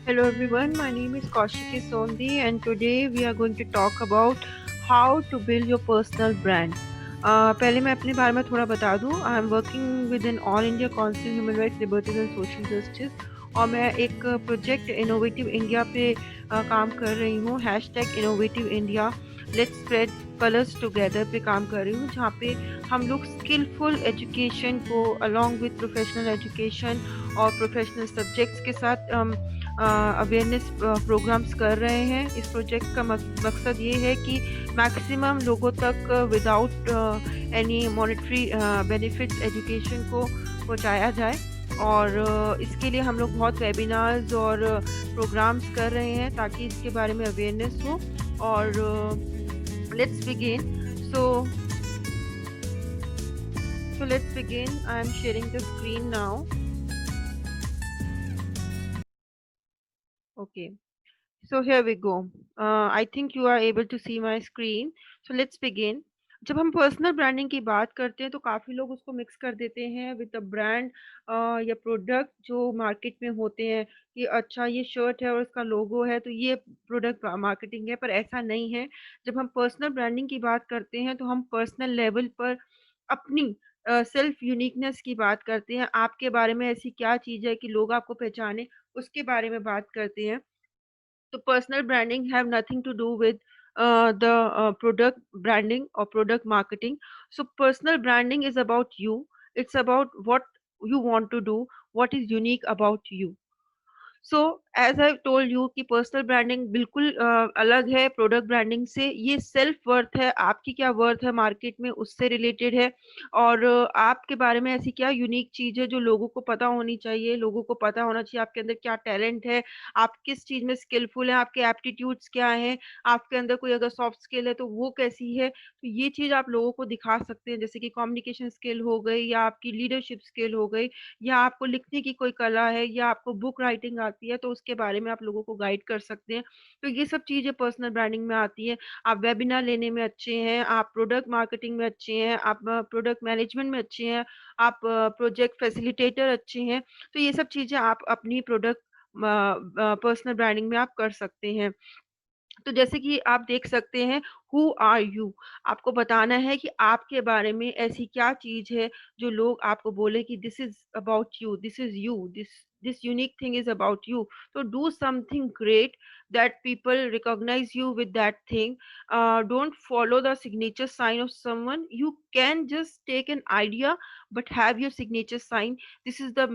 Hello everyone, my name is Kaushiki Sondhi and today we are going to talk about how to build your personal brand. पहले मैं अपने बारे में थोड़ा बता दूं। I am working with an all India council human rights liberties and social justice और मैं एक प्रोजेक्ट इनोवेटिव इंडिया पे काम कर रही हूँ। Hashtag innovative India let's spread colours together पे काम कर रही हूँ, जहाँ पे हम लोग स्किलफुल एजुकेशन को अलॉन्ग विद प्रोफेशनल एजुकेशन और प्रोफेशनल सब्जेक्ट्स के साथ अवेयरनेस प्रोग्राम्स कर रहे हैं। इस प्रोजेक्ट का मकसद ये है कि मैक्सिमम लोगों तक without any monetary benefits education को पहुंचाया जाए। और इसके लिए हम लोग बहुत वेबिनार्स और प्रोग्राम्स कर रहे हैं ताकि इसके बारे में अवेयरनेस हो। और let's begin. So let's begin. I am sharing the screen now. Okay, so here we go. I think you are able to see my screen. So let's begin. जब हम पर्सनल ब्रांडिंग की बात करते हैं तो काफ़ी लोग उसको मिक्स कर देते हैं विद अ ब्रांड या प्रोडक्ट जो मार्केट में होते हैं, कि अच्छा ये शर्ट है और उसका लोगो है तो ये प्रोडक्ट मार्केटिंग है, पर ऐसा नहीं है। जब हम पर्सनल ब्रांडिंग की बात करते हैं तो हम पर्सनल लेवल पर अपनी सेल्फ यूनिकनेस की बात करते हैं। आपके बारे में ऐसी क्या चीज़ है कि लोग आपको पहचाने, उसके बारे में बात करते हैं। So personal branding have nothing to do with the product branding or product marketing. So personal branding is about you. It's about what you want to do, what is unique about you. So as I told you कि personal branding बिल्कुल अलग है product branding से। ये self worth है, आपकी क्या worth है मार्केट में उससे रिलेटेड है। और आपके बारे में ऐसी क्या यूनिक चीज़ है जो लोगों को पता होनी चाहिए। लोगों को पता होना चाहिए आपके अंदर क्या टैलेंट है, आप किस चीज़ में स्किलफुल हैं, आपके एप्टीट्यूड्स क्या हैं, आपके अंदर कोई अगर सॉफ्ट स्किल है तो वो कैसी है। तो ये चीज़ आप लोगों को दिखा सकते हैं, जैसे कि कम्युनिकेशन स्किल हो गई या आपकी लीडरशिप स्किल हो गई, या आपको लिखने की कोई कला है, या आपको बुक राइटिंग आती है तो उसके बारे में आप लोगों को गाइड कर सकते हैं। तो ये सब चीज़ें पर्सनल ब्रांडिंग में आती है। आप वेबिनार लेने में अच्छे हैं, आप प्रोडक्ट मार्केटिंग में अच्छे हैं, आप प्रोडक्ट मैनेजमेंट में अच्छे हैं, आप प्रोजेक्ट फैसिलिटेटर अच्छे हैं। तो ये सब चीज़ें आप अपनी प्रोडक्ट पर्सनल ब्रांडिंग में आप कर सकते हैं। तो जैसे कि आप देख सकते हैं, हु आर यू, आपको बताना है कि आपके बारे में ऐसी क्या चीज है जो लोग आपको बोले कि this is about you, this is you, this unique thing is about you. तो do something great that people recognize you with that thing. Don't follow the signature sign of someone. You can just take an idea but have your signature sign. This is the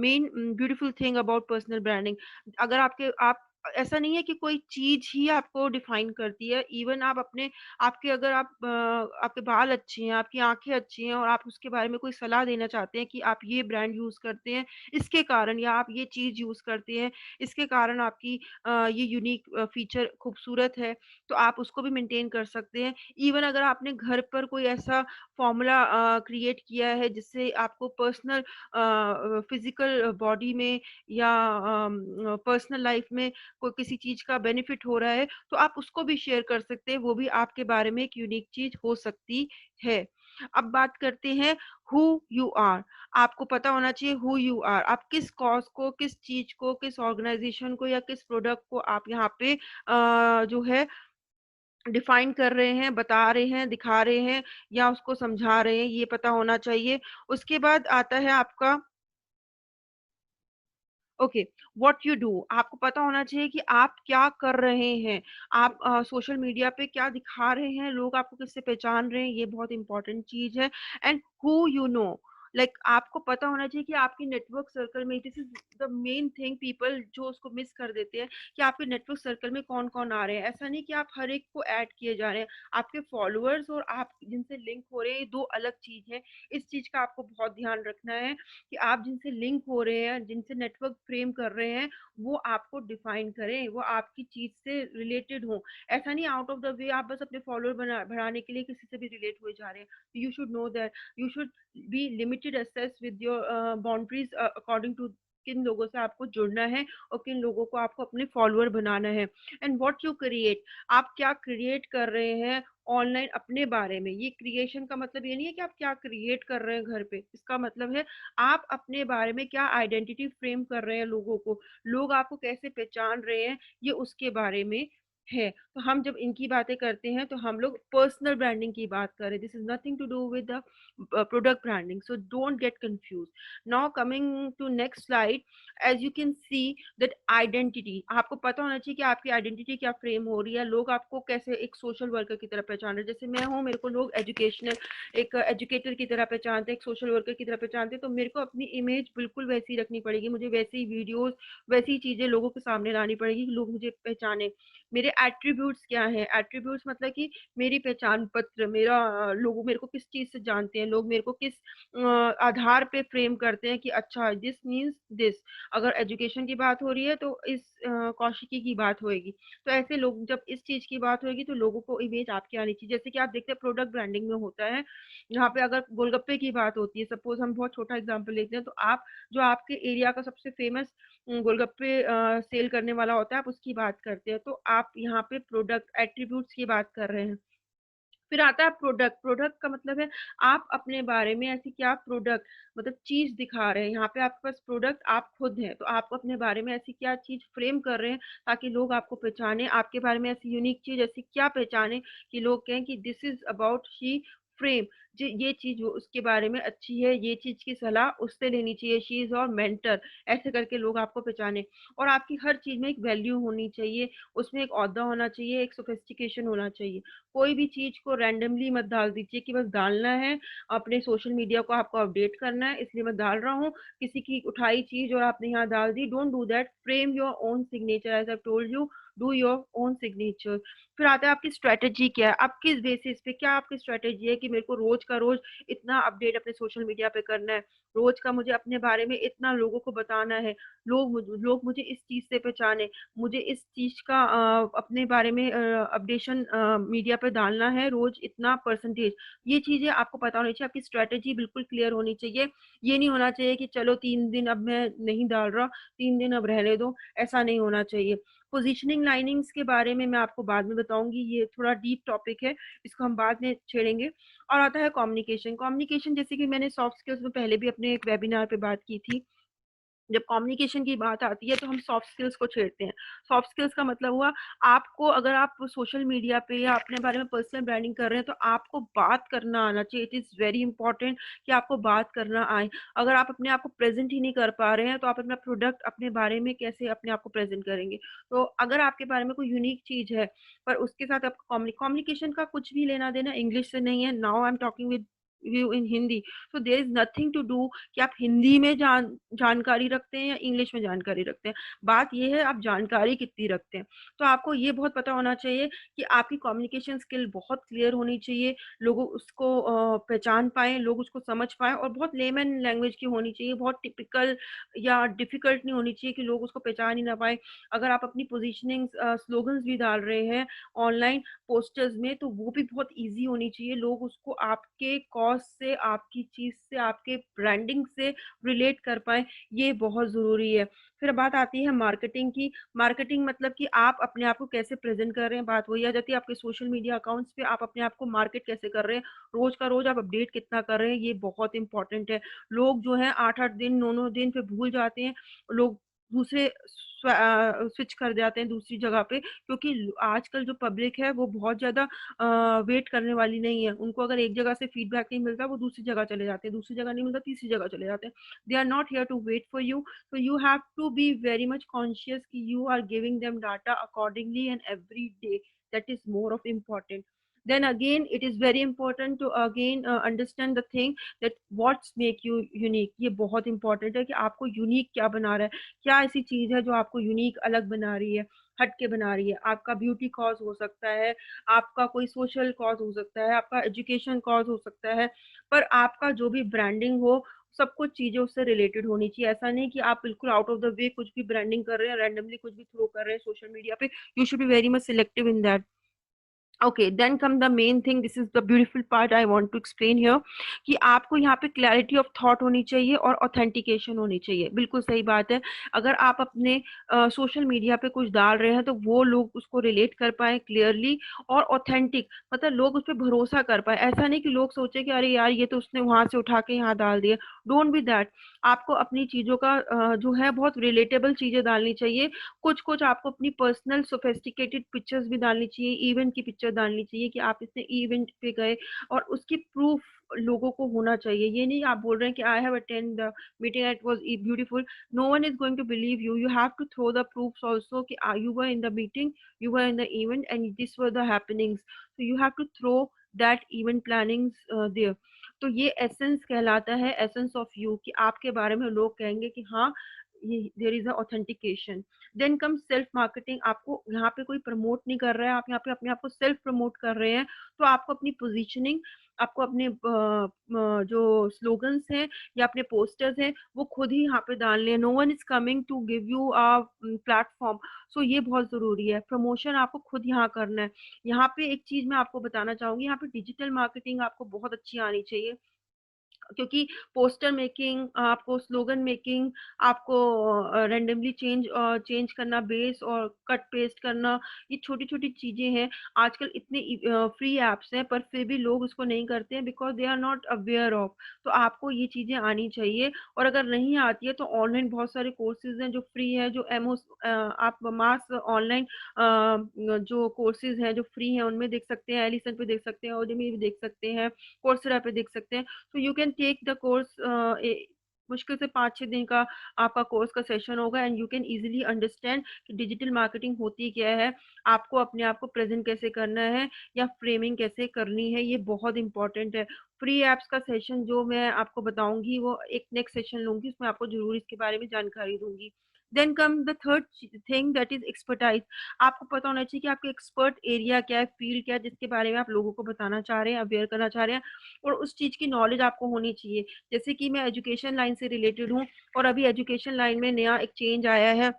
main beautiful thing about personal branding. अगर आप ऐसा नहीं है कि कोई चीज ही आपको define करती है। इवन आप अपने आपके अगर आप आपके बाल अच्छे हैं, आपकी आंखें अच्छी हैं और आप उसके बारे में कोई सलाह देना चाहते हैं कि आप ये ब्रांड यूज करते हैं इसके कारण, या आप ये चीज यूज करते हैं इसके कारण आपकी ये यूनिक फीचर खूबसूरत है, तो आप उसको भी मेंटेन कर सकते हैं। इवन अगर आपने घर पर कोई ऐसा फॉर्मूला क्रिएट किया है जिससे आपको पर्सनल फिजिकल बॉडी में या पर्सनल लाइफ में कोई किसी चीज का बेनिफिट हो रहा है तो आप उसको भी शेयर कर सकते हैं। वो भी आपके बारे में एक यूनिक चीज हो सकती है। अब बात करते हैं हु यू आर। आपको पता होना चाहिए हु यू आर, आप किस कॉज को, किस चीज को, किस ऑर्गेनाइजेशन को या किस प्रोडक्ट को आप यहाँ पे जो है डिफाइन कर रहे हैं, बता रहे हैं, दिखा रहे हैं या उसको समझा रहे हैं, ये पता होना चाहिए। उसके बाद आता है आपका ओके, व्हाट यू डू। आपको पता होना चाहिए कि आप क्या कर रहे हैं, आप सोशल मीडिया पे क्या दिखा रहे हैं, लोग आपको किससे पहचान रहे हैं, ये बहुत इंपॉर्टेंट चीज है। And who you know, like आपको पता होना चाहिए कि आपके नेटवर्क सर्कल में, this is the main thing, people जो उसको मिस कर देते हैं, कि आपके नेटवर्क सर्कल में कौन कौन आ रहे हैं। ऐसा नहीं कि आप हर एक को ऐड किए जा रहे हैं। आपके फॉलोअर्स और आप जिनसे लिंक हो रहे हैं, ये दो अलग चीज है। इस चीज का आपको बहुत ध्यान रखना है कि आप जिनसे लिंक हो रहे हैं, जिनसे नेटवर्क फ्रेम कर रहे हैं, वो आपको डिफाइन करें, वो आपकी चीज से रिलेटेड हो। ऐसा नहीं आउट ऑफ द वे आप बस अपने फॉलोअर बढ़ाने के लिए किसी से भी रिलेट हो जा रहे हैं। You should know that, you should be limited access with your boundaries according to किन लोगों से आपको जुड़ना है और किन लोगों को आपको अपने फॉलोअर बनाना है। एंड व्हाट यू क्रिएट, आप क्या क्रिएट कर रहे हैं ऑनलाइन अपने बारे में। ये क्रिएशन का मतलब ये नहीं है कि आप क्या क्रिएट कर रहे हैं घर पे, इसका मतलब है आप अपने बारे में क्या आइडेंटिटी फ्रेम कर रहे हैं लोगों को, लोग आपको कैसे पहचान रहे हैं, ये उसके बारे में है। तो हम जब इनकी बातें करते हैं तो हम लोग पर्सनल ब्रांडिंग की बात कर रहे हैं। This is nothing to do with the product branding, so don't get confuse. Now coming to next slide, as you can see that identity, आपको पता होना चाहिए कि आपकी आइडेंटिटी क्या फ्रेम हो रही है, लोग आपको कैसे एक सोशल वर्कर की तरह पहचान रहे हैं। जैसे मैं हूँ, मेरे को लोग एजुकेशनल एक एजुकेटर की तरह पहचानते हैं, एक सोशल वर्कर की तरह पहचानते हैं, तो मेरे को अपनी इमेज बिल्कुल वैसी रखनी पड़ेगी, मुझे वैसी वीडियोस वैसी चीजें लोगों के सामने लानी पड़ेगी कि लोग मुझे पहचाने। मेरे एट्रीब्यूट्स क्या हैं, एट्रीब्यूट्स मतलब कि मेरी पहचान पत्र, मेरा लोग मेरे को किस चीज से जानते हैं, लोग मेरे को किस आधार पे फ्रेम करते हैं कि अच्छा दिस मीन्स दिस। अगर एजुकेशन की बात हो रही है तो इस कौशिकी की बात होएगी। तो ऐसे लोग, जब इस चीज की बात होगी तो लोगों को इमेज आपकी आनी चाहिए। जैसे कि आप देखते हैं प्रोडक्ट ब्रांडिंग में होता है, यहाँ पे अगर गोलगप्पे की बात होती है, सपोज हम बहुत छोटा एग्जांपल लेते हैं, तो आप जो आपके एरिया का सबसे फेमस गोलगप्पे सेल करने वाला होता है, आप उसकी बात करते हैं, तो आप यहाँ पे प्रोडक्ट एट्रीब्यूट्स की बात कर रहे हैं। फिर आता है प्रोडक्ट, प्रोडक्ट का मतलब है आप अपने बारे में ऐसी क्या प्रोडक्ट मतलब चीज दिखा रहे हैं। यहाँ पे आपके पास प्रोडक्ट आप खुद हैं, तो आप अपने बारे में ऐसी क्या चीज फ्रेम कर रहे हैं ताकि लोग आपको पहचाने, आपके बारे में ऐसी यूनिक चीज ऐसी क्या पहचाने कि लोग कहें कि this is about she frame, ये चीज वो उसके बारे में अच्छी है, ये चीज की सलाह उससे लेनी चाहिए, शी इज और मेंटर, ऐसे करके लोग आपको पहचाने। और आपकी हर चीज में एक वैल्यू होनी चाहिए, उसमें एक औहदा होना चाहिए, एक सोफिस्टिकेशन होना चाहिए। कोई भी चीज को रैंडमली मत डाल दीजिए कि बस डालना है, अपने सोशल मीडिया को आपको अपडेट करना है इसलिए मैं डाल रहा हूँ, किसी की उठाई चीज और आपने यहाँ डाल दी। Don't do that, frame your own signature, as I told you, do your own signature. फिर आता है आपकी स्ट्रेटेजी क्या है, आप किस बेसिस पे, क्या आपकी स्ट्रेटेजी है कि मेरे को रोज का रोज इतना अपडेट अपने सोशल मीडिया पे करना है, रोज का मुझे अपने बारे में इतना लोगों को बताना है, लोग मुझे इस चीज से पहचाने, मुझे इस चीज का अपने बारे में अपडेशन मीडिया पे डालना है रोज इतना परसेंटेज। ये चीजें आपको पता होनी चाहिए, आपकी स्ट्रेटेजी बिल्कुल क्लियर होनी चाहिए। ये नहीं होना चाहिए कि चलो 3 दिन अब मैं नहीं डाल रहा, 3 दिन अब रहने दो, ऐसा नहीं होना चाहिए। पोजीशनिंग लाइनिंग्स के बारे में मैं आपको बाद में बताऊंगी, ये थोड़ा डीप टॉपिक है, इसको हम बाद में छेड़ेंगे। और आता है कम्युनिकेशन, कम्युनिकेशन जैसे कि मैंने सॉफ्ट स्किल्स में पहले भी अपने एक वेबिनार पे बात की थी। जब कम्युनिकेशन की बात आती है तो हम सॉफ्ट स्किल्स को छेड़ते हैं। सॉफ्ट स्किल्स का मतलब हुआ, आपको अगर आप सोशल मीडिया पे या अपने बारे में पर्सनल ब्रांडिंग कर रहे हैं तो आपको बात करना आना चाहिए। इट इज़ वेरी इंपॉर्टेंट कि आपको बात करना आए। अगर आप अपने आप को प्रेजेंट ही नहीं कर पा रहे हैं तो आप अपना प्रोडक्ट अपने बारे में कैसे अपने आप को प्रेजेंट करेंगे। तो अगर आपके बारे में कोई यूनिक चीज है पर उसके साथ आपका कम्युनिकेशन का कुछ भी लेना देना इंग्लिश से नहीं है, now I am talking with you in Hindi, so there is nothing to do कि आप हिंदी में जानकारी रखते हैं या इंग्लिश में जानकारी रखते हैं। बात ये है आप जानकारी कितनी रखते हैं। तो आपको ये बहुत पता होना चाहिए कि आपकी कम्युनिकेशन स्किल बहुत क्लियर होनी चाहिए, लोग उसको पहचान पाएँ, लोग उसको समझ पाएँ, और बहुत लेमन लैंग्वेज की होनी चाहिए, बहुत टिपिकल या डिफिकल्ट नहीं होनी चाहिए कि लोग उसको पहचान ही ना पाएँ। अगर आप अपनी पोज़ीशनिंग स्लोगन्स भी डाल रहे हैं ऑनलाइन पोस्टर्स में तो वो भी बहुत ईज़ी होनी चाहिए, लोग उसको आपके कॉज़ से, आपकी चीज़ से, आपके ब्रांडिंग से रिलेट कर पाएँ, ये बहुत ज़रूरी है। फिर बात आती है मार्केटिंग की। मार्केटिंग मतलब कि आप अपने आप को कैसे प्रेज़ेंट कर रहे हैं, बात वही आ जाती है आपके सोशल मीडिया अकाउंट्स पे आप अपने आप को मार्केट कैसे कर रहे हैं, रोज़ का रोज़ आप अपडेट कितना कर रहे हैं, ये बहुत इंपॉर्टेंट है। लोग जो हैं 8-8 दिन, 9-9 दिन फिर भूल जाते हैं, लोग दूसरे स्विच कर जाते हैं दूसरी जगह पे, क्योंकि आजकल जो पब्लिक है वो बहुत ज़्यादा वेट करने वाली नहीं है। उनको अगर एक जगह से फीडबैक नहीं मिलता वो दूसरी जगह चले जाते हैं, दूसरी जगह नहीं मिलता तीसरी जगह चले जाते हैं। They are not here to wait for you, so you have to be very much conscious कि you are giving them data accordingly and every day, that is more of important. Then again it is very important to again understand the thing that what's make you unique। ये बहुत important है कि आपको unique क्या बना रहा है, क्या ऐसी चीज है जो आपको यूनिक अलग बना रही है, हट के बना रही है। आपका ब्यूटी कॉज हो सकता है, आपका कोई सोशल कॉज हो सकता है, आपका एजुकेशन कॉज हो सकता है, पर आपका जो भी ब्रांडिंग हो सब कुछ चीजें उससे रिलेटेड होनी चाहिए। ऐसा नहीं कि आप बिल्कुल आउट ऑफ द वे कुछ भी ब्रांडिंग कर रहे हैं, रैंडमली कुछ भी थ्रो कर रहे हैं सोशल मीडिया पे। You should be very much selective in that. Okay, then come the main thing, this is the beautiful part I want to explain here, कि आपको यहाँ पे क्लैरिटी ऑफ थॉट होनी चाहिए और ऑथेंटिकेशन होनी चाहिए। बिल्कुल सही बात है। अगर आप अपने सोशल मीडिया पे कुछ डाल रहे हैं तो वो लोग उसको रिलेट कर पाए क्लियरली और ऑथेंटिक, मतलब लोग उस पर भरोसा कर पाए। ऐसा नहीं कि लोग सोचे कि अरे यार ये तो उसने वहां से उठा के यहाँ डाल दिया। Don't be that. आपको अपनी चीजों का जो है बहुत रिलेटेबल चीजें डालनी चाहिए। कुछ कुछ आपको अपनी पर्सनल सोफेस्टिकेटेड पिक्चर्स भी डालनी चाहिए, इवेंट की पिक्चर डालनी चाहिए कि आप इतने इवेंट पे गए, और उसकी प्रूफ लोगों को होना चाहिए। ये नहीं आप बोल रहे हैं कि I have attend the meeting, it was beautiful, no one is going to believe you, you have to throw the proofs also कि you were in the meeting, you were in the event and this were the happenings, so you have to throw that event plannings there. तो ये essence कहलाता है, essence of you, कि आपके बारे में लोग कहेंगे कि हाँ, there is a authentication. Then come self marketing. आपको यहाँ पे कोई प्रमोट नहीं कर रहा है, आप यहाँ पे अपने आप को सेल्फ प्रमोट कर रहे हैं, तो आपको अपनी पोजीशनिंग, आपको अपने जो स्लोगन्स हैं या अपने पोस्टर्स हैं वो खुद ही यहाँ पे डालने हैं। No one is coming to give you a platform. So ये बहुत जरूरी है, प्रमोशन आपको खुद यहाँ करना है। यहाँ पे एक चीज मैं आपको बताना चाहूंगी, यहाँ पे डिजिटल मार्केटिंग आपको बहुत अच्छी आनी चाहिए, क्योंकि पोस्टर मेकिंग, आपको स्लोगन मेकिंग, आपको रैंडमली चेंज करना बेस और कट पेस्ट करना, ये छोटी छोटी चीजें हैं। आजकल इतने फ्री एप्स हैं पर फिर भी लोग उसको नहीं करते हैं, because they are not aware of. तो आपको ये चीजें आनी चाहिए। और अगर नहीं आती है तो ऑनलाइन बहुत सारे कोर्सेज हैं जो फ्री है, जो एमओ, आप मास ऑनलाइन जो कोर्सेज हैं जो फ्री हैं उनमें देख सकते हैं, एलिसन पे देख सकते हैं, ओडेमी भी देख सकते हैं, कोर्सेरा पे देख सकते हैं। तो you can take the course. मुश्किल से 5-6 दिन का आपका कोर्स का सेशन होगा, and you can easily understand कि डिजिटल मार्केटिंग होती क्या है, आपको अपने आप को प्रेजेंट कैसे करना है या फ्रेमिंग कैसे करनी है। ये बहुत इंपॉर्टेंट है। फ्री एप्स का सेशन जो मैं आपको बताऊंगी वो एक नेक्स्ट सेशन लूंगी, उसमें आपको जरूर इसके बारे में जानकारी दूंगी। Then come the third thing, that is expertise. आपको पता होना चाहिए कि आपका एक्सपर्ट एरिया क्या है, फील्ड क्या है, जिसके बारे में आप लोगों को बताना चाह रहे हैं, अवेयर करना चाह रहे हैं, और उस चीज की नॉलेज आपको होनी चाहिए। जैसे कि मैं एजुकेशन लाइन से रिलेटेड हूँ, और अभी एजुकेशन लाइन में नया एक चेंज आया है,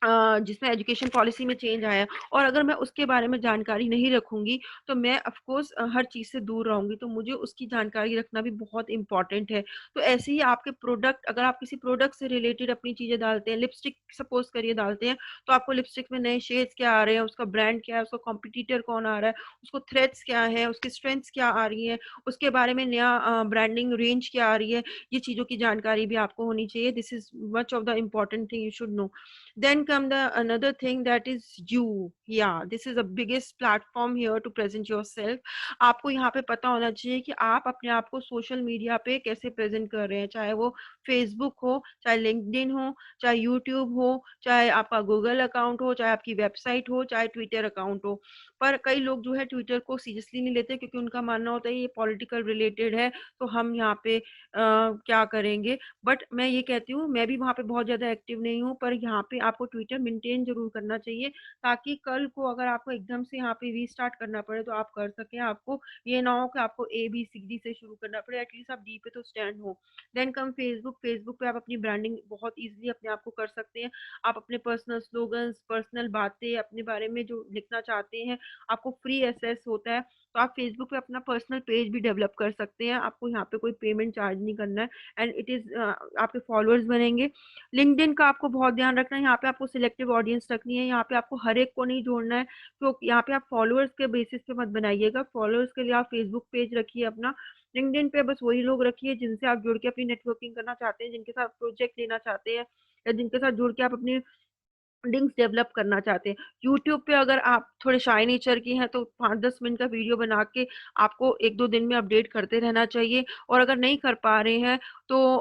जिसमें एजुकेशन पॉलिसी में चेंज आया है, और अगर मैं उसके बारे में जानकारी नहीं रखूंगी तो मैं ऑफ कोर्स हर चीज से दूर रहूंगी। तो मुझे उसकी जानकारी रखना भी बहुत इंपॉर्टेंट है। तो ऐसे ही आपके प्रोडक्ट, अगर आप किसी प्रोडक्ट से रिलेटेड अपनी चीजें डालते हैं, लिपस्टिक सपोज करिए डालते हैं, तो आपको लिपस्टिक में नए शेड्स क्या आ रहे हैं, उसका ब्रांड क्या है, उसका कॉम्पिटिटर कौन आ रहा है, उसको थ्रेड्स क्या है, उसकी स्ट्रेंथ्स क्या आ रही है, उसके बारे में नया ब्रांडिंग रेंज क्या आ रही है, ये चीजों की जानकारी भी आपको होनी चाहिए। This is much of the important thing you should no. Then come the another thing, that is you. Yeah, this is the biggest platform here to present yourself. आपको यहाँ पे पता होना चाहिए कि आप अपने आप को सोशल मीडिया पे कैसे प्रेजेंट कर रहे हैं, चाहे वो फेसबुक हो, चाहे लिंक्डइन हो, चाहे यूट्यूब हो, चाहे आपका गूगल अकाउंट हो, चाहे आपकी वेबसाइट हो, चाहे ट्विटर अकाउंट हो। पर कई लोग जो है ट्विटर को सीरियसली नहीं लेते, क्योंकि उनका मानना होता है ये पॉलिटिकल रिलेटेड है, तो हम यहाँ पे क्या करेंगे। बट मैं ये कहती हूँ, मैं भी वहाँ पे बहुत ज्यादा एक्टिव नहीं हूँ, पर यहाँ पे आपको ट्विटर मेंटेन जरूर करना चाहिए, ताकि कल को अगर आपको एकदम से यहाँ पे रीस्टार्ट करना पड़े तो आप कर सकें। आपको ये ना हो कि आपको ABCD से शुरू करना पड़े, एटलीस्ट आप डी पे तो स्टैंड हो। Then come Facebook. फेसबुक पे आप अपनी ब्रांडिंग बहुत इजीली अपने आप को कर सकते हैं। आप अपने पर्सनल स्लोगन्स, पर्सनल बातें, अपने बारे में जो लिखना चाहते हैं, आपको फ्री एक्सेस होता है, तो आप फेसबुक पे अपना पर्सनल पेज भी डेवलप कर सकते हैं। आपको यहाँ पे कोई पेमेंट चार्ज नहीं करना है, एंड इट इज आपके फॉलोअर्स बनेंगे। लिंक्डइन का आपको बहुत ध्यान रखना है, यहाँ पे आपको सिलेक्टिव ऑडियंस रखनी है, यहाँ पे आपको हर एक को नहीं जोड़ना है। तो यहाँ पे आप फॉलोअर्स के बेसिस पे मत बनाइएगा, फॉलोअर्स के लिए आप फेसबुक पेज रखिए अपना। लिंक्डइन पे बस वही लोग रखिए जिनसे आप जुड़ के अपनी नेटवर्किंग करना चाहते हैं, जिनके साथ प्रोजेक्ट लेना चाहते हैं, या जिनके साथ जुड़ के आप अपनी लिंक्स डेवलप करना चाहते हैं। यूट्यूब पे अगर आप थोड़े शाय नेचर की हैं तो 5-10 मिनट का वीडियो बना के आपको 1-2 दिन में अपडेट करते रहना चाहिए। और अगर नहीं कर पा रहे हैं तो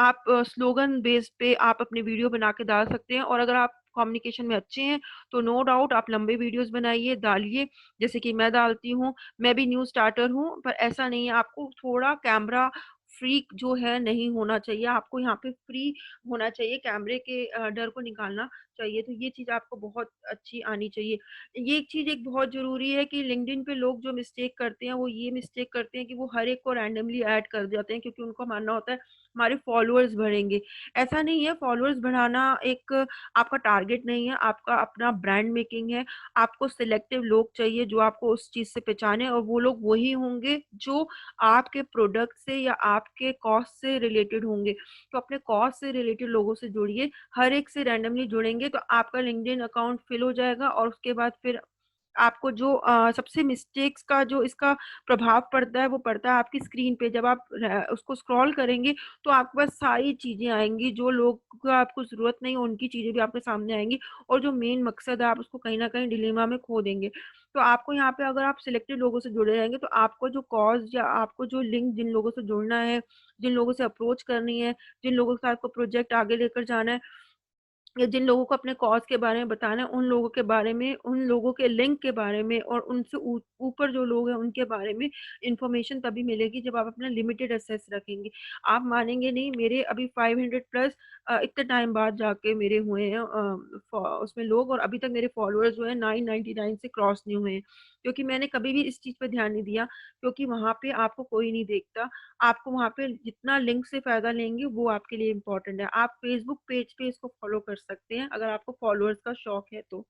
आप स्लोगन बेस पे आप अपने वीडियो बना के डाल सकते हैं। और अगर आप कम्युनिकेशन में अच्छे हैं तो नो डाउट आप लंबे वीडियोस बनाइए, डालिए, जैसे कि मैं डालती हूँ। मैं भी न्यू स्टार्टर हूँ, पर ऐसा नहीं है, आपको थोड़ा कैमरा फ्रीक जो है नहीं होना चाहिए, आपको यहाँ पे फ्री होना चाहिए, कैमरे के डर को निकालना चाहिए, तो ये चीज़ आपको बहुत अच्छी आनी चाहिए। ये एक चीज़ एक बहुत ज़रूरी है कि लिंक्डइन पे लोग जो मिस्टेक करते हैं, वो ये मिस्टेक करते हैं कि वो हर एक को रैंडमली ऐड कर जाते हैं, क्योंकि उनको मानना होता है हमारे फॉलोअर्स बढ़ेंगे। ऐसा नहीं है, फॉलोअर्स बढ़ाना एक आपका टारगेट नहीं है, आपका अपना ब्रांड मेकिंग है। आपको सिलेक्टिव लोग चाहिए जो आपको उस चीज़ से पहचाने, और वो लोग वही होंगे जो आपके प्रोडक्ट से या आपके कॉस्ट से रिलेटेड होंगे। तो अपने कॉस्ट से रिलेटेड लोगों से जुड़िए, हर एक से रैंडमली जुड़ेंगे तो आपका लिंक्डइन अकाउंट फिल हो जाएगा, और उसके बाद फिर आपको जो सबसे मिस्टेक्स का जो इसका प्रभाव पड़ता है, वो पड़ता है आपकी स्क्रीन पे। जब आप उसको स्क्रॉल करेंगे तो आपके पास सारी चीज़ें आएँगी, जो लोग को आपको ज़रूरत नहीं है उनकी चीज़ें भी आपके सामने आएँगी, और जो मेन मकसद है आप उसको कहीं न कहीं डिलेमा में खो देंगे। तो आपको यहाँ पे अगर आप सिलेक्टेड लोगों से जुड़े रहेंगे तो आपको जो कॉज़ या आपको जो लिंक जिन लोगों से जुड़ना है, जिन लोगों से अप्रोच करनी है, जिन लोगों के साथ आपको प्रोजेक्ट आगे लेकर जाना है, या जिन लोगों को अपने कॉज़ के बारे में बताना है, उन लोगों के बारे में, उन लोगों के लिंक के बारे में, और उनसे ऊपर जो लोग हैं उनके बारे में इन्फॉर्मेशन तभी मिलेगी जब आप अपना लिमिटेड एक्सेस रखेंगे। आप मानेंगे नहीं, मेरे अभी 500 प्लस इतने टाइम बाद जाके मेरे हुए हैं उसमें लोग, और अभी तक मेरे फॉलोअर्स जो है 999 से क्रॉस नहीं हुए हैं, क्योंकि मैंने कभी भी इस चीज़ पे ध्यान नहीं दिया, क्योंकि वहाँ पे आपको कोई नहीं देखता। आपको वहाँ पे जितना लिंक से फ़ायदा लेंगे वो आपके लिए इम्पोर्टेंट है। आप फ़ेसबुक पेज पे इसको फ़ॉलो कर सकते हैं अगर आपको फ़ॉलोअर्स का शौक है तो।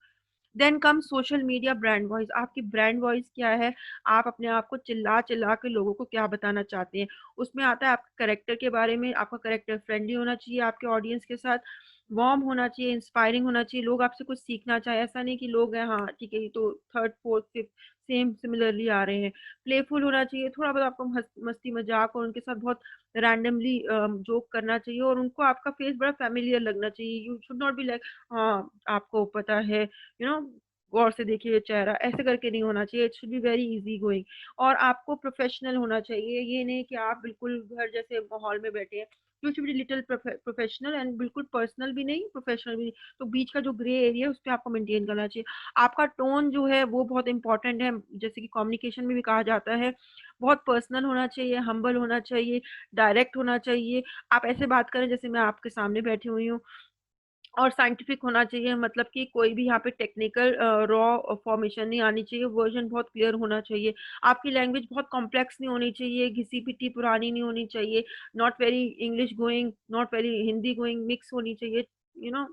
Then come social media brand voice. आपकी ब्रांड वॉइस क्या है? आप अपने आप को चिल्ला-चिल्ला के लोगों को क्या बताना चाहते हैं? उसमें आता है आपके कैरेक्टर के बारे में, आपका कैरेक्टर फ्रेंडली होना चाहिए आपके ऑडियंस के साथ, वार्म होना चाहिए, इंस्पायरिंग होना चाहिए, लोग आपसे कुछ सीखना चाहें। ऐसा नहीं कि लोग हैं हाँ, ठीक है ये तो 3rd, 4th, 5th same similarly आ रहे हैं। प्लेफुल होना चाहिए, थोड़ा बहुत आपको मस्ती मज़ाक और उनके साथ बहुत रैंडमली जोक करना चाहिए, और उनको आपका फेस बड़ा फ़ैमिलियर लगना चाहिए। You should not be like हाँ, आपको पता है, यू नो गौर से देखिए ये चेहरा, ऐसे करके नहीं होना चाहिए। It should be very easy going, और आपको प्रोफेशनल होना चाहिए। ये नहीं कि आप बिल्कुल घर जैसे माहौल में बैठे हैं। You should be little professional, and बिल्कुल पर्सनल भी नहीं, प्रोफेशनल भी नहीं। तो बीच का जो ग्रे एरिया है उस पे आपको मेंटेन करना चाहिए। आपका टोन जो है वो बहुत इंपॉर्टेंट है, जैसे कि कम्युनिकेशन में भी कहा जाता है, बहुत पर्सनल होना चाहिए, हम्बल होना चाहिए, डायरेक्ट होना चाहिए। आप ऐसे बात करें जैसे मैं आपके सामने बैठी हुई हूँ, और साइंटिफिक होना चाहिए, मतलब कि कोई भी यहाँ पे टेक्निकल रॉ फॉर्मेशन नहीं आनी चाहिए, वर्जन बहुत क्लियर होना चाहिए। आपकी लैंग्वेज बहुत कॉम्प्लेक्स नहीं होनी चाहिए, घिसी-पिटी पुरानी नहीं होनी चाहिए, not very English going, not very Hindi going, mix होनी चाहिए, you know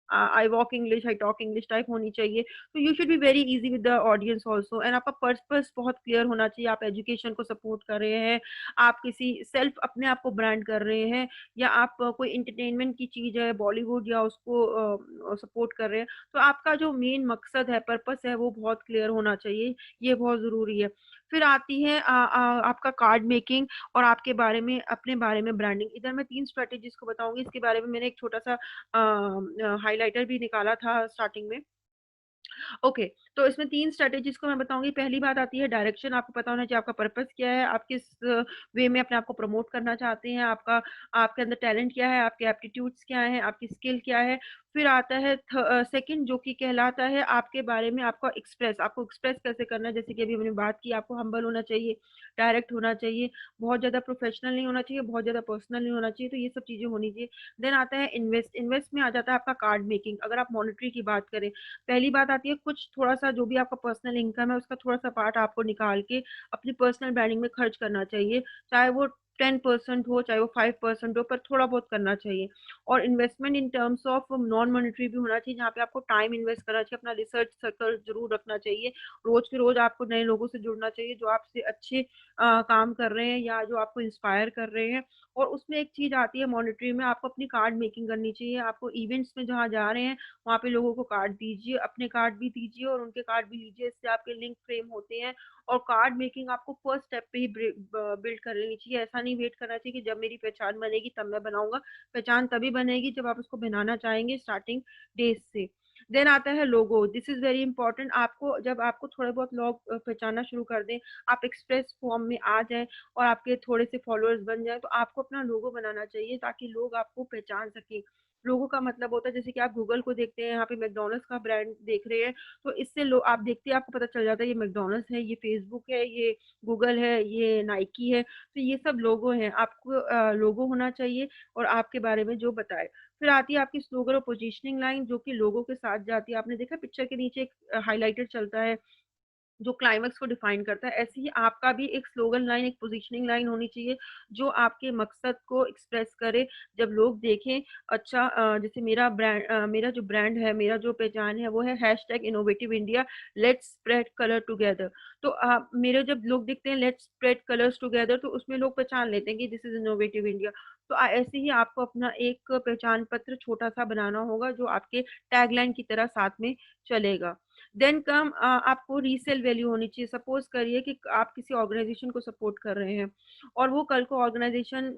I walk English, I talk English type होनी चाहिए। तो you should be very easy with the audience also, and आपका पर्पस बहुत क्लियर होना चाहिए। आप एजुकेशन को सपोर्ट कर रहे हैं, आप किसी सेल्फ अपने आप को ब्रांड कर रहे हैं, या आप कोई एंटरटेनमेंट की चीज़ है, बॉलीवुड या उसको सपोर्ट कर रहे हैं, तो आपका जो मेन मकसद है, पर्पस है, वो बहुत क्लियर होना चाहिए, ये बहुत ज़रूरी है। फिर आती है आपका कार्ड मेकिंग और आपके बारे में, अपने बारे में ब्रांडिंग। इधर मैं 3 स्ट्रैटेजीज़ को बताऊँगी, इसके बारे में मैंने एक छोटा-सा हाइलाइटर भी निकाला था स्टार्टिंग में। ओके, तो इसमें 3 स्ट्रैटेजीज़ को मैं बताऊँगी। पहली बात आती है डायरेक्शन, आपको पता होना चाहिए आपका पर्पस क्या है, आप किस वे में अपने आप को प्रमोट करना चाहते हैं, आपका आपके अंदर टैलेंट क्या है, आपके एप्टीट्यूड्स क्या हैं, आपकी स्किल क्या है। फिर आता है सेकंड, जो कि कहलाता है आपके बारे में आपका एक्सप्रेस, आपको एक्सप्रेस कैसे करना है, जैसे कि अभी हमने बात की, आपको हम्बल होना चाहिए, डायरेक्ट होना चाहिए, बहुत ज़्यादा प्रोफेशनल नहीं होना चाहिए, बहुत ज़्यादा पर्सनल नहीं होना चाहिए, तो ये सब चीज़ें होनी चाहिए। देन आता है इन्वेस्ट, इन्वेस्ट में आ जाता है आपका कार्ड मेकिंग। अगर आप मॉनेटरी की बात करें, पहली बात आती है कुछ थोड़ा-सा जो भी आपका पर्सनल इनकम है, उसका थोड़ा-सा पार्ट आपको निकाल के अपनी पर्सनल ब्रांडिंग में खर्च करना चाहिए। चाहे वो 10% हो, चाहे वो 5% हो, पर थोड़ा बहुत करना चाहिए। और investment in terms of non monetary भी होना चाहिए, जहाँ पे आपको टाइम इन्वेस्ट करना चाहिए, अपना रिसर्च सर्कल ज़रूर रखना चाहिए। रोज़ के रोज़ आपको नए लोगों से जुड़ना चाहिए, जो आपसे अच्छे काम कर रहे हैं या जो आपको इंस्पायर कर रहे हैं। और उसमें एक चीज़ आती है मॉनेटरी में, आपको अपनी कार्ड मेकिंग करनी चाहिए। आपको इवेंट्स में जहाँ जा रहे हैं, वहाँ पे लोगों को कार्ड दीजिए, अपने कार्ड भी दीजिए और उनके कार्ड भी लीजिए, इससे आपके लिंक फ्रेम होते हैं। और कार्ड मेकिंग आपको फर्स्ट स्टेप पे ही बिल्ड कर लेनी चाहिए। ऐसा नहीं वेट करना चाहिए कि जब मेरी पहचान बनेगी तब मैं बनाऊँगा। पहचान तभी बनेगी जब आप उसको बनाना चाहेंगे स्टार्टिंग डेज़ से। देन आता है लोगो, दिस इज़ वेरी इंपॉर्टेंट। आपको जब आपको थोड़े बहुत लोग पहचानना शुरू कर दें, आप एक्सप्रेस फॉर्म में आ जाएँ और आपके थोड़े से फॉलोअर्स बन जाएँ, तो आपको अपना लोगो बनाना चाहिए ताकि लोग आपको पहचान सकें। लोगो का मतलब होता है जैसे कि आप गूगल को देखते हैं, यहाँ पे मैकडॉनल्ड्स का ब्रांड देख रहे हैं, तो इससे लो आप देखते हैं आपको पता चल जाता है ये मैकडॉनल्ड्स है, ये फेसबुक है, ये गूगल है, ये नाइकी है, तो ये सब लोगो हैं। आपको लोगो होना चाहिए और आपके बारे में जो बताए। फिर आती है आपकी स्लोगन और पोजीशनिंग लाइन जो कि लोगों के साथ जाती है। आपने देखा पिक्चर के नीचे एक हाइलाइटर चलता है जो क्लाइमेक्स को डिफाइन करता है, ऐसे ही आपका भी एक स्लोगन लाइन, एक पोजीशनिंग लाइन होनी चाहिए जो आपके मकसद को एक्सप्रेस करे। जब लोग देखें अच्छा जैसे मेरा जो ब्रांड है, मेरा जो पहचान है वो है hashtag innovative India, let's spread colour together. तो मेरे जब लोग देखते हैं लेट्स स्प्रेड कलर्स टुगेदर तो उसमें लोग पहचान लेते हैं कि दिस इज इनोवेटिव इंडिया। तो ऐसे ही आपको अपना एक पहचान पत्र छोटा सा बनाना होगा जो आपके टैगलाइन की तरह साथ में चलेगा। देन कम आपको रीसेल वैल्यू होनी चाहिए। सपोज करिए कि आप किसी ऑर्गेनाइजेशन को सपोर्ट कर रहे हैं और वो कल को ऑर्गेनाइजेशन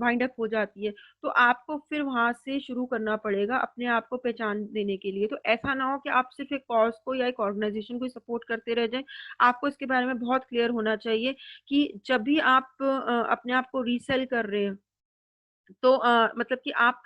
वाइंड अप हो जाती है, तो आपको फिर वहां से शुरू करना पड़ेगा अपने आप को पहचान देने के लिए। तो ऐसा ना हो कि आप सिर्फ एक कॉज को या एक ऑर्गेनाइजेशन को सपोर्ट करते रह जाएं। आपको इसके बारे में बहुत क्लियर होना चाहिए कि जब भी आप अपने आप को रीसेल कर रहे हैं तो मतलब कि आप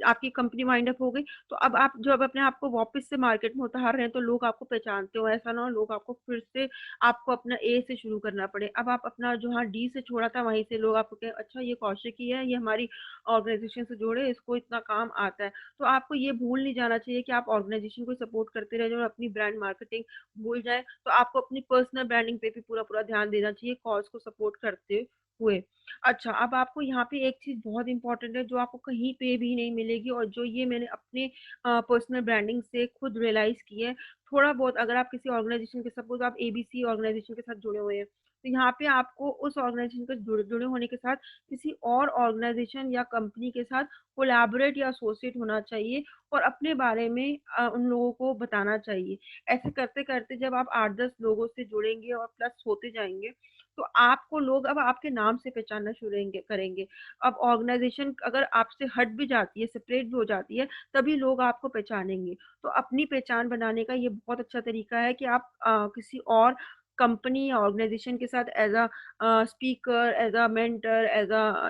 आपकी कंपनी वाइंड अप हो गई, तो अब आप जब अपने आप को वापस से मार्केट में उतार रहे हैं तो लोग आपको पहचानते हो। ऐसा ना हो लोग आपको फिर से आपको अपना ए से शुरू करना पड़े। अब आप अपना जो हाँ डी से छोड़ा था वहीं से लोग आपको कहें अच्छा ये कौशिक ही है, ये हमारी ऑर्गेनाइजेशन से जुड़े, इसको इतना काम आता है। तो आपको ये भूल नहीं जाना चाहिए कि आप ऑर्गेनाइजेशन को सपोर्ट करते रह जाए और अपनी ब्रांड मार्केटिंग भूल जाए। तो आपको अपनी पर्सनल ब्रांडिंग पे भी पूरा पूरा ध्यान देना चाहिए कॉज को सपोर्ट करते हुए। अच्छा, अब आपको यहाँ पे एक चीज़ बहुत इम्पोर्टेंट है जो आपको कहीं पे भी नहीं मिलेगी और जो ये मैंने अपने पर्सनल ब्रांडिंग से खुद रियलाइज़ की है। थोड़ा बहुत अगर आप किसी ऑर्गेनाइजेशन के सपोज़ आप एबीसी ऑर्गेनाइजेशन के साथ जुड़े हुए हैं, तो यहाँ पे आपको उस ऑर्गेनाइजेशन के जुड़े जुड़े होने के साथ किसी और ऑर्गेनाइजेशन या कंपनी के साथ कोलैबोरेट या एसोसिएट होना चाहिए और अपने बारे में उन लोगों को बताना चाहिए। ऐसे करते-करते जब आप 8-10 लोगों से जुड़ेंगे और प्लस होते जाएँगे, तो आपको लोग अब आपके नाम से पहचानना शुरू करेंगे। अब ऑर्गेनाइजेशन अगर आपसे हट भी जाती है, सेपरेट भी हो जाती है, तभी लोग आपको पहचानेंगे। तो अपनी पहचान बनाने का ये बहुत अच्छा तरीका है कि आप किसी और कंपनी या ऑर्गेनाइजेशन के साथ एज़ स्पीकर, एज़ मेंटर,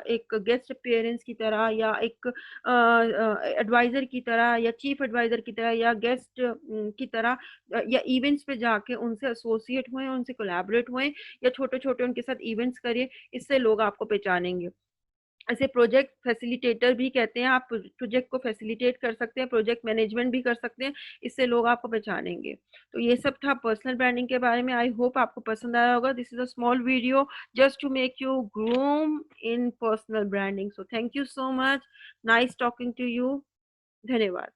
एक गेस्ट अपीयरेंस की तरह या एक एडवाइज़र की तरह या चीफ एडवाइज़र की तरह या गेस्ट की तरह या इवेंट्स पे जाके उनसे एसोसिएट हुए, उनसे कोलैबोरेट हुए या छोटे-छोटे उनके साथ इवेंट्स करिए, इससे लोग आपको पहचानेंगे। ऐसे प्रोजेक्ट फैसिलिटेटर भी कहते हैं, आप प्रोजेक्ट को फैसिलिटेट कर सकते हैं, प्रोजेक्ट मैनेजमेंट भी कर सकते हैं, इससे लोग आपको पहचानेंगे। तो ये सब था पर्सनल ब्रांडिंग के बारे में। आई होप आपको पसंद आया होगा। This is a small video just to make you groom in personal branding. So thank you so much. Nice talking to you. धन्यवाद।